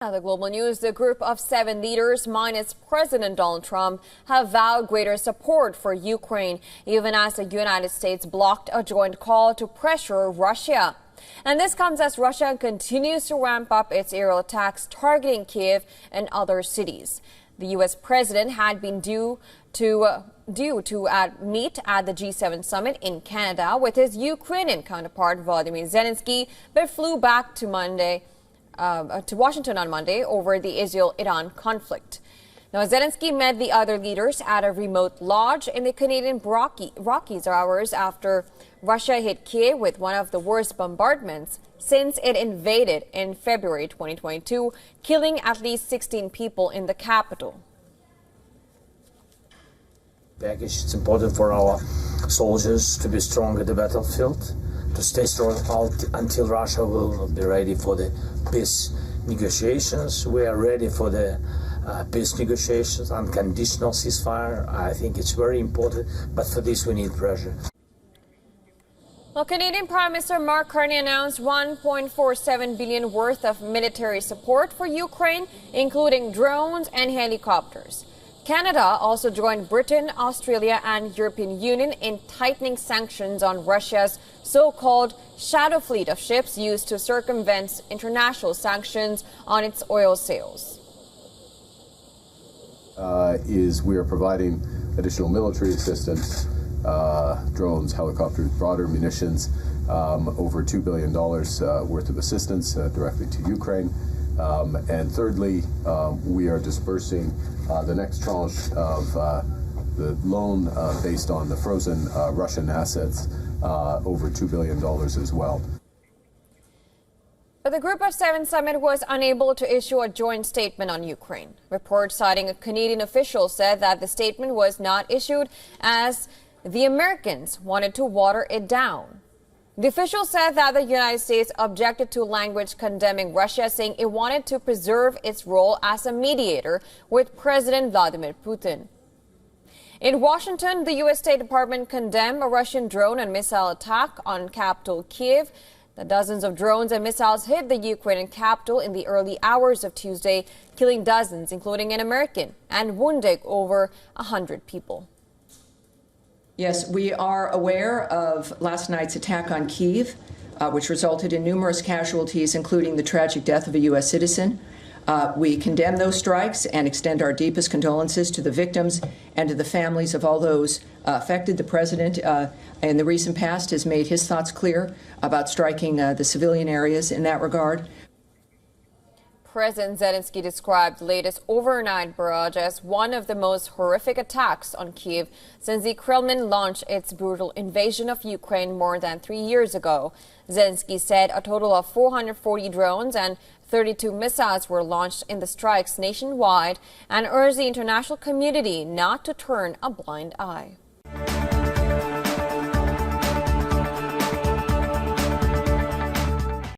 Now, the global news, the group of 7 leaders minus President Donald Trump have vowed greater support for Ukraine, even as the United States blocked a joint call to pressure Russia. And this comes as Russia continues to ramp up its aerial attacks targeting Kiev and other cities. The U.S. president had been due to meet at the G7 summit in Canada with his Ukrainian counterpart Volodymyr Zelensky, but flew back to Washington on Monday over the Israel-Iran conflict. Now, Zelensky met the other leaders at a remote lodge in the Canadian Rockies hours after Russia hit Kiev with one of the worst bombardments since it invaded in February 2022, killing at least 16 people in the capital. It's important for our soldiers to be strong at the battlefield, to stay strong until Russia will be ready for the peace negotiations. We are ready for the peace negotiations, unconditional ceasefire. I think it's very important, but for this we need pressure. Well, Canadian Prime Minister Mark Carney announced $1.47 billion worth of military support for Ukraine, including drones and helicopters. Canada also joined Britain, Australia and European Union in tightening sanctions on Russia's so-called shadow fleet of ships used to circumvent international sanctions on its oil sales. We are providing additional military assistance, drones, helicopters, broader munitions, over $2 billion worth of assistance directly to Ukraine. And thirdly, we are dispersing the next tranche of the loan based on the frozen Russian assets, over $2 billion as well. But the Group of 7 summit was unable to issue a joint statement on Ukraine. Reports citing a Canadian official said that the statement was not issued as the Americans wanted to water it down. The official said that the United States objected to language condemning Russia, saying it wanted to preserve its role as a mediator with President Vladimir Putin. In Washington, the U.S. State Department condemned a Russian drone and missile attack on capital Kiev. The dozens of drones and missiles hit the Ukrainian capital in the early hours of Tuesday, killing dozens, including an American, and wounding over 100 people. Yes, we are aware of last night's attack on Kyiv, which resulted in numerous casualties, including the tragic death of a U.S. citizen. We condemn those strikes and extend our deepest condolences to the victims and to the families of all those affected. The president, in the recent past, has made his thoughts clear about striking the civilian areas in that regard. President Zelensky described the latest overnight barrage as one of the most horrific attacks on Kyiv since the Kremlin launched its brutal invasion of Ukraine more than 3 years ago. Zelensky said a total of 440 drones and 32 missiles were launched in the strikes nationwide and urged the international community not to turn a blind eye.